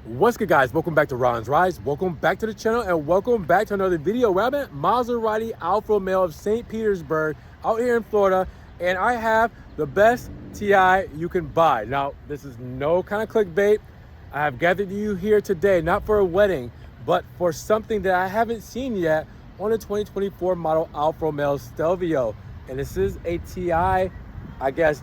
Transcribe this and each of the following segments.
What's good, guys? Welcome back to Ron's Rides. Welcome back to the channel and welcome back to another video where I'm at Maserati Alfa Romeo of St. Petersburg out here in Florida, and I have the best TI you can buy. Now, this is no kind of clickbait. I have gathered you here today, not for a wedding, but for something that I haven't seen yet on a 2024 model Alfa Romeo Stelvio. And this is a TI, I guess,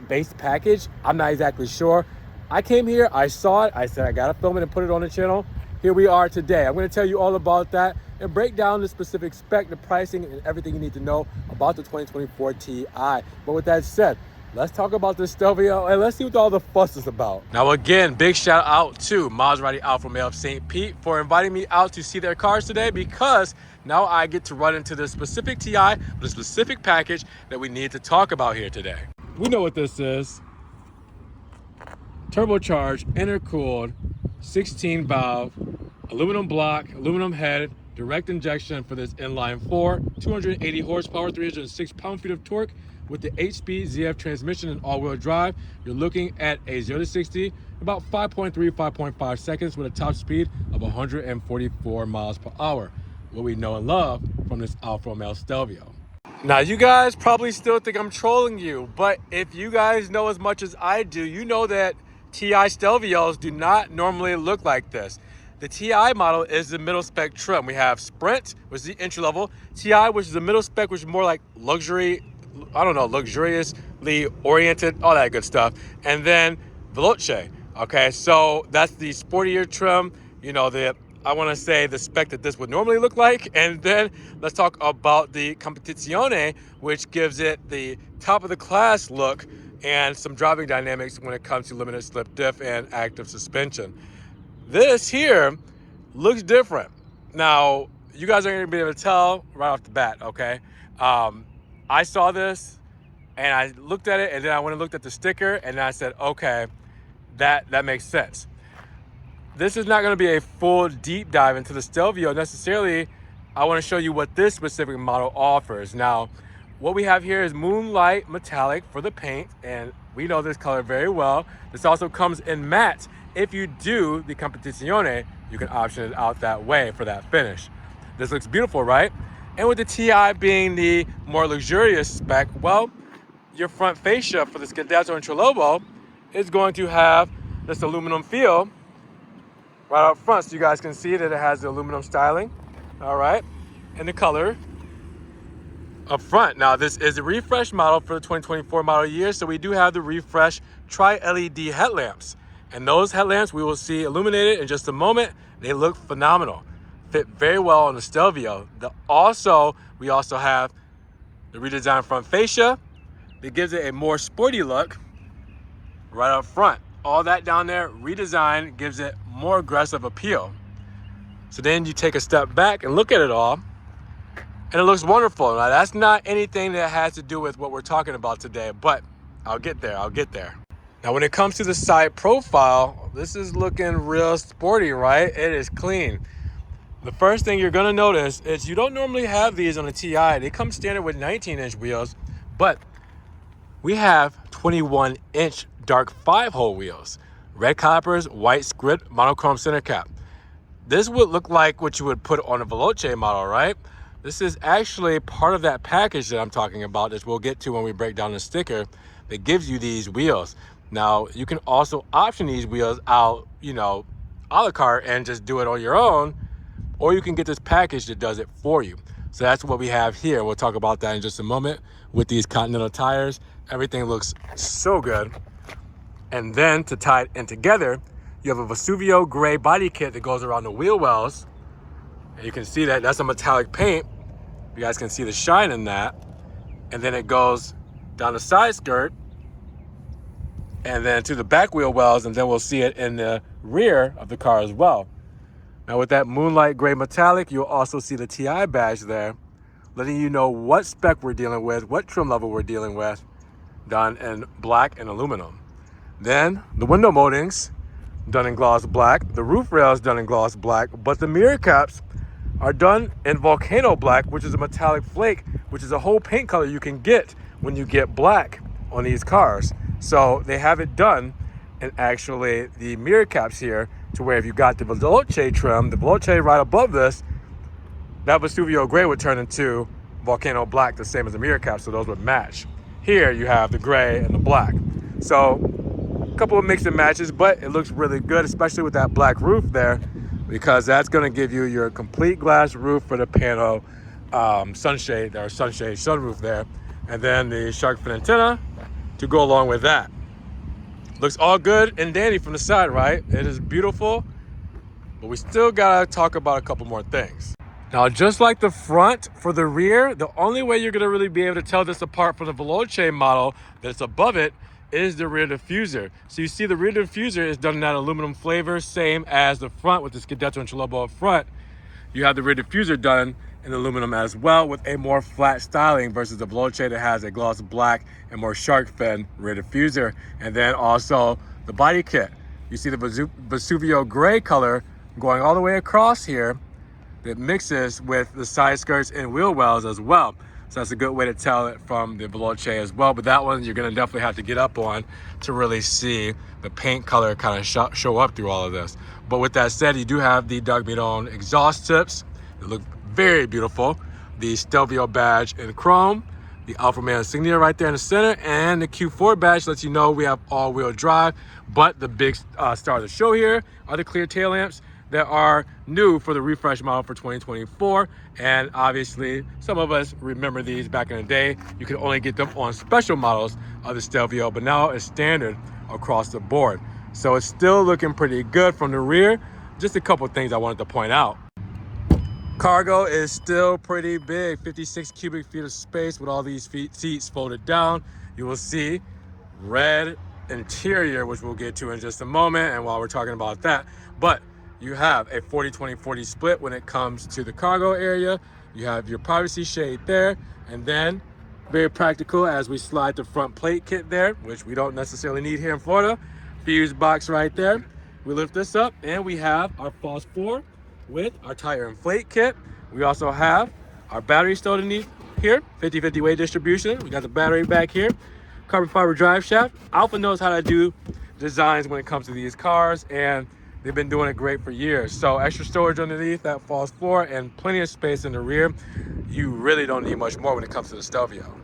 base package. I'm not exactly sure. I came here, I saw it, I said I gotta film it and put it on the channel. Here we are today. I'm gonna tell you all about that and break down the specific spec, the pricing, and everything you need to know about the 2024 Ti. But with that said, let's talk about the Stelvio and let's see what all the fuss is about. Now again, big shout out to Maserati Alfa Romeo of St. Pete for inviting me out to see their cars today, because now I get to run into the specific Ti, the specific package that we need to talk about here today. We know what this is. Turbocharged, intercooled, 16 valve, aluminum block, aluminum head, direct injection for this inline 4, 280 horsepower, 306 pound-feet of torque with the 8-speed ZF transmission and all-wheel drive. You're looking at a 0 to 60 about 5.3, 5.5 seconds with a top speed of 144 miles per hour. What we know and love from this Alfa Romeo Stelvio. Now, you guys probably still think I'm trolling you, but if you guys know as much as I do, you know that Ti Stelvios do not normally look like this. The Ti model is the middle spec trim. We have Sprint, which is the entry level, Ti, which is the middle spec, which is more like luxury, I don't know, luxuriously oriented, all that good stuff. And then Veloce. Okay, so that's the sportier trim, you know, I want to say the spec that this would normally look like. And then let's talk about the Competizione, which gives it the top of the class look and some driving dynamics when it comes to limited slip diff and active suspension. This here looks different. Now, you guys are going to be able to tell right off the bat, okay? I saw this and I looked at it, and then I went and looked at the sticker, and I said, okay, that makes sense. This is not going to be a full deep dive into the Stelvio necessarily. I want to show you what this specific model offers. Now, what we have here is Moonlight Metallic for the paint, and we know this color very well. This also comes in matte. If you do the Competizione, you can option it out that way for that finish. This looks beautiful, right? And with the Ti being the more luxurious spec, well, your front fascia for the Scandazzo and Trilobo is going to have this aluminum feel right up front, so you guys can see that it has the aluminum styling, all right, and the color up front. Now, this is a refresh model for the 2024 model year, so we do have the refresh tri-LED headlamps, and those headlamps we will see illuminated in just a moment. They look phenomenal, fit very well on the Stelvio. We also have the redesigned front fascia that gives it a more sporty look right up front. All that down there redesigned gives it more aggressive appeal. So then you take a step back and look at it all, and it looks wonderful. Now, that's not anything that has to do with what we're talking about today, but I'll get there. Now, when it comes to the side profile, this is looking real sporty, right? It is clean. The first thing you're gonna notice is you don't normally have these on a Ti. They come standard with 19-inch wheels, but we have 21-inch dark 5-hole wheels. Red calipers, white script, monochrome center cap. This would look like what you would put on a Veloce model, right? This is actually part of that package that I'm talking about, that we'll get to when we break down the sticker, that gives you these wheels. Now, you can also option these wheels out, you know, a la carte and just do it on your own, or you can get this package that does it for you. So that's what we have here. We'll talk about that in just a moment. With these Continental tires, everything looks so good. And then to tie it in together, you have a Vesuvio gray body kit that goes around the wheel wells. And you can see that that's a metallic paint. You guys can see the shine in that. And then it goes down the side skirt and then to the back wheel wells, and then we'll see it in the rear of the car as well. Now, with that moonlight gray metallic, you'll also see the Ti badge there, letting you know what spec we're dealing with, what trim level we're dealing with, done in black and aluminum. Then the window moldings done in gloss black, the roof rails done in gloss black, but the mirror caps are done in volcano black, which is a metallic flake, which is a whole paint color you can get when you get black on these cars. So they have it done, and actually the mirror caps here to where if you got the Veloce trim, the Veloce right above this, that Vesuvio gray would turn into volcano black, the same as the mirror cap, so those would match. Here you have the gray and the black. So a couple of mix and matches, but it looks really good, especially with that black roof there, because that's going to give you your complete glass roof for the panel sunshade sunroof there, and then the shark fin antenna to go along with that. Looks all good and dandy from the side, right? It is beautiful, but we still gotta talk about a couple more things. Now, just like the front, for the rear, the only way you're gonna really be able to tell this apart from the Veloce model that's above it is the rear diffuser. So you see the rear diffuser is done in that aluminum flavor, same as the front with the Scudetto and Chalobo up front. You have the rear diffuser done in aluminum as well, with a more flat styling versus the Veloce that has a gloss black and more shark fin rear diffuser. And then also the body kit. You see the Vesuvio gray color going all the way across here that mixes with the side skirts and wheel wells as well. So that's a good way to tell it from the Veloce as well. But that one you're gonna definitely have to get up on to really see the paint color kind of show up through all of this. But with that said, you do have the Doug Midone exhaust tips. They look very beautiful. The Stelvio badge in chrome, the Alfa Romeo insignia right there in the center, and the Q4 badge lets you know we have all-wheel drive. But the big star of the show here are the clear tail lamps that are new for the refresh model for 2024. And obviously, some of us remember these back in the day. You could only get them on special models of the Stelvio, but now it's standard across the board. So it's still looking pretty good from the rear. Just a couple things I wanted to point out. Cargo is still pretty big, 56 cubic feet of space with all these seats folded down. You will see red interior, which we'll get to in just a moment, and while we're talking about that. But you have a 40-20-40 split when it comes to the cargo area. You have your privacy shade there, and then very practical as we slide the front plate kit there, which we don't necessarily need here in Florida. Fuse box right there. We lift this up and we have our false floor with our tire inflate kit. We also have our battery still underneath here, 50-50 weight distribution. We got the battery back here, carbon fiber drive shaft. Alfa knows how to do designs when it comes to these cars, and they've been doing it great for years. So extra storage underneath that false floor and plenty of space in the rear. You really don't need much more when it comes to the Stelvio.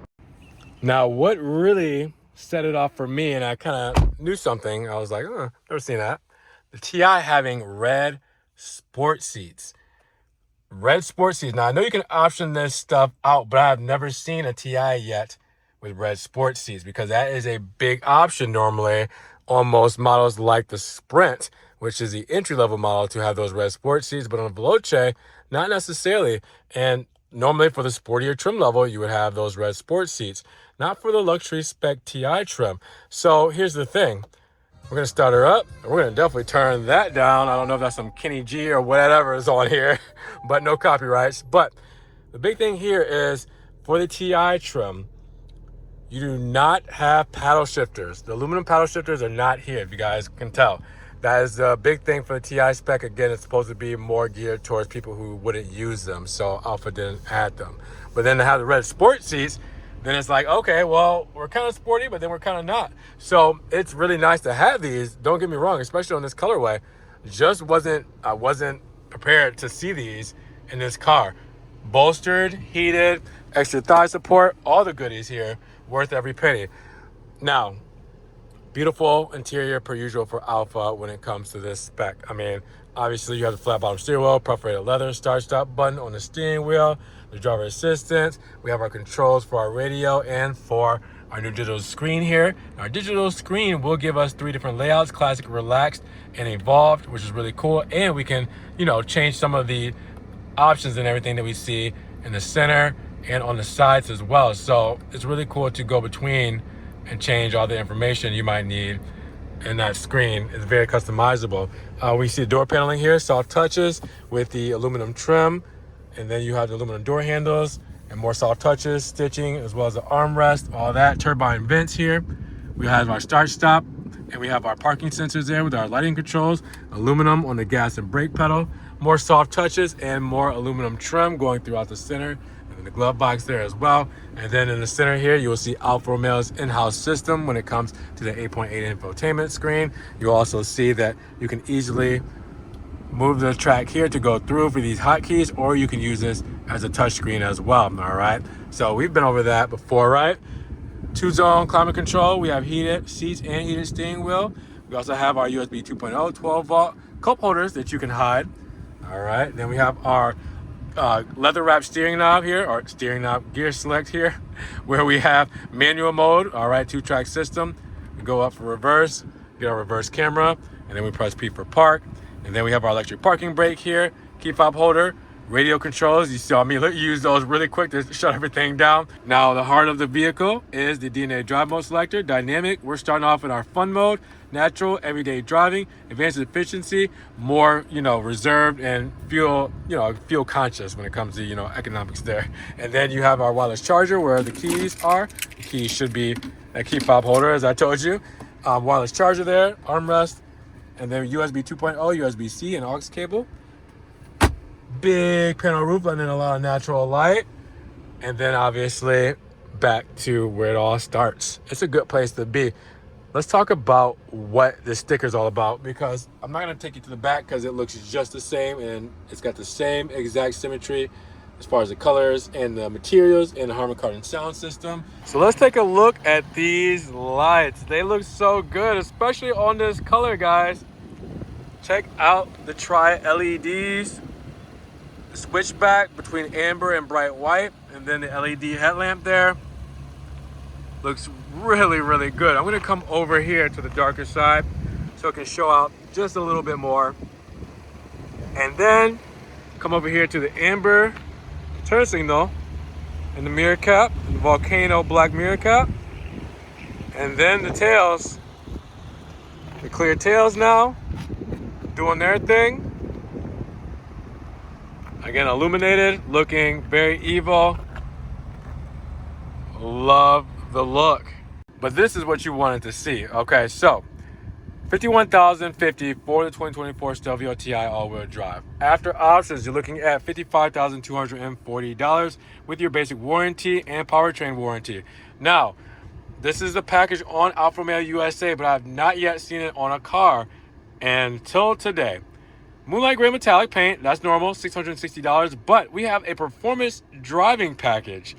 Now, what really set it off for me, and I kind of knew something, I was like, never seen that. The TI having red sport seats. Red sport seats. Now, I know you can option this stuff out, but I've never seen a TI yet with red sport seats, because that is a big option normally on most models like the Sprint, which is the entry-level model, to have those red sport seats. But on a Veloce, not necessarily. And normally for the sportier trim level, you would have those red sport seats, not for the luxury spec TI trim. So here's the thing. We're gonna start her up, and we're gonna definitely turn that down. I don't know if that's some Kenny G or whatever is on here, but no copyrights. But the big thing here is for the TI trim, you do not have paddle shifters. The aluminum paddle shifters are not here, if you guys can tell. That is the big thing for the TI spec. Again, it's supposed to be more geared towards people who wouldn't use them, so Alfa didn't add them. But then to have the red sport seats, then it's like, okay, well, we're kind of sporty, but then we're kind of not. So it's really nice to have these. Don't get me wrong, especially on this colorway. I wasn't prepared to see these in this car. Bolstered, heated, extra thigh support, all the goodies here, worth every penny. Now, beautiful interior per usual for Alfa when it comes to this spec. I mean, obviously you have the flat bottom steering wheel, perforated leather start-stop button on the steering wheel, the driver assistance. We have our controls for our radio and for our new digital screen here. Our digital screen will give us 3 different layouts: classic, relaxed, and evolved, which is really cool. And we can, change some of the options and everything that we see in the center and on the sides as well. So it's really cool to go between and change all the information you might need in that screen. It's very customizable. We see door paneling here, soft touches with the aluminum trim, and then you have the aluminum door handles and more soft touches, stitching, as well as the armrest, all that. Turbine vents here. We have our start stop, and we have our parking sensors there with our lighting controls, aluminum on the gas and brake pedal, more soft touches and more aluminum trim going throughout the center and then the glove box there as well. And then in the center here, you will see Alfa Romeo's in-house system when it comes to the 8.8 infotainment screen. You'll also see that you can easily move the track here to go through for these hotkeys, or you can use this as a touch screen as well. All right, so we've been over that before, right? 2-zone climate control. We have heated seats and heated steering wheel. We also have our USB 2.0 12-volt cup holders that you can hide. All right, then we have our leather wrap steering knob here, or steering knob gear select here, where we have manual mode. All right, 2-track system. We go up for reverse, get our reverse camera, and then we press P for park. And then we have our electric parking brake here, key fob holder, radio controls. You saw me use those really quick to shut everything down. Now the heart of the vehicle is the DNA drive mode selector, dynamic. We're starting off in our fun mode, natural, everyday driving, advanced efficiency, more, reserved and fuel conscious when it comes to, economics there. And then you have our wireless charger where the keys are. The keys should be that key fob holder, as I told you. Wireless charger there, armrest, and then USB 2.0, USB-C, and aux cable. Big panel roof letting in a lot of natural light. And then obviously back to where it all starts. It's a good place to be. Let's talk about what the sticker's all about, because I'm not going to take you to the back because it looks just the same and it's got the same exact symmetry as far as the colors and the materials and the Harman Kardon sound system. So let's take a look at these lights. They look so good, especially on this color, guys. Check out the tri-LEDs, the switchback between amber and bright white, and then the LED headlamp there. Looks really, really good. I'm gonna come over here to the darker side so it can show out just a little bit more. And then come over here to the amber turn signal and the mirror cap, the volcano black mirror cap. And then the tails, the clear tails now, doing their thing. Again, illuminated, looking very evil. Love the look. But this is what you wanted to see. Okay, so $51,050 for the 2024 Stelvio TI all-wheel drive. After options, you're looking at $55,240 with your basic warranty and powertrain warranty. Now, this is the package on Alfa Romeo USA, but I have not yet seen it on a car until today. Moonlight gray metallic paint, that's normal, $660, but we have a performance driving package,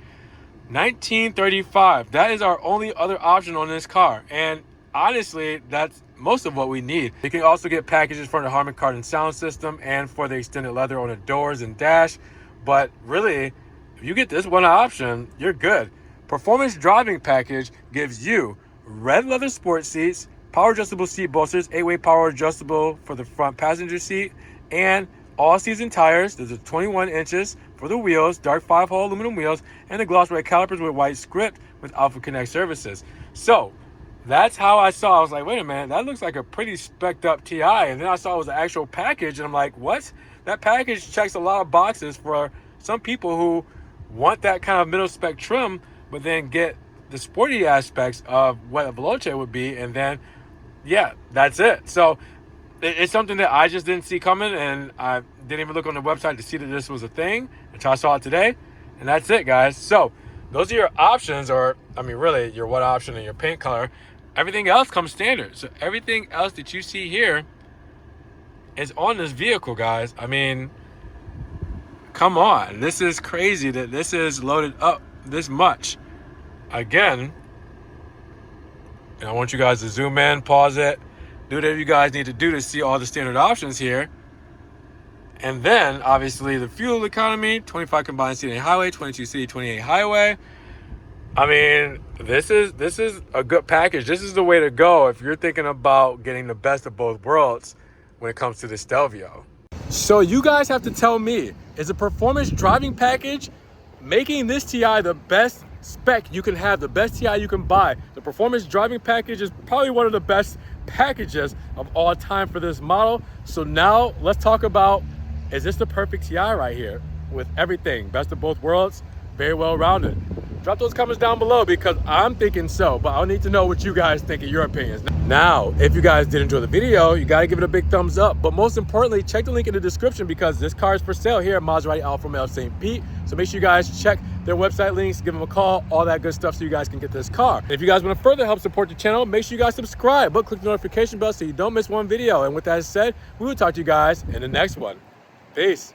$1935. That is our only other option on this car, and honestly, that's most of what we need. You can also get packages for the Harman Kardon sound system and for the extended leather on the doors and dash, but really, if you get this one option, you're good. Performance driving package gives you red leather sport seats, power adjustable seat bolsters, 8-way power adjustable for the front passenger seat, and all season tires. There's a 21 inches for the wheels, dark 5-hole aluminum wheels, and the gloss red calipers with white script with Alpha Connect services. So that's how I saw. I was like, wait a minute, that looks like a pretty spec'd up TI. And then I saw it was an actual package, and I'm like, what? That package checks a lot of boxes for some people who want that kind of middle spec trim, but then get the sporty aspects of what a Veloce would be, and then yeah, that's it. So it's something that I just didn't see coming, and I didn't even look on the website to see that this was a thing until I saw it today. And that's it, guys. So those are your options, or I mean, really, your what option and your paint color. Everything else comes standard. So everything else that you see here is on this vehicle, guys. I mean, come on. This is crazy that this is loaded up this much. Again, and I want you guys to zoom in, pause it, do whatever you guys need to do to see all the standard options here. And then, obviously, the fuel economy, 25 combined city and highway, 22 city, 28 highway. I mean, this is a good package. This is the way to go if you're thinking about getting the best of both worlds when it comes to the Stelvio. So you guys have to tell me, is a performance driving package making this TI the best spec you can have, the best TI you can buy? The performance driving package is probably one of the best packages of all time for this model. So now let's talk about, is this the perfect TI right here with everything, best of both worlds, very well rounded? Drop those comments down below because I'm thinking so, but I'll need to know what you guys think in your opinions. Now, if you guys did enjoy the video, you gotta give it a big thumbs up, but most importantly, check the link in the description because this car is for sale here at Maserati Alfa Romeo St. Pete. So make sure you guys check their website links, give them a call, all that good stuff so you guys can get this car. If you guys want to further help support the channel, make sure you guys subscribe, but click the notification bell so you don't miss one video. And with that said, we will talk to you guys in the next one. Peace.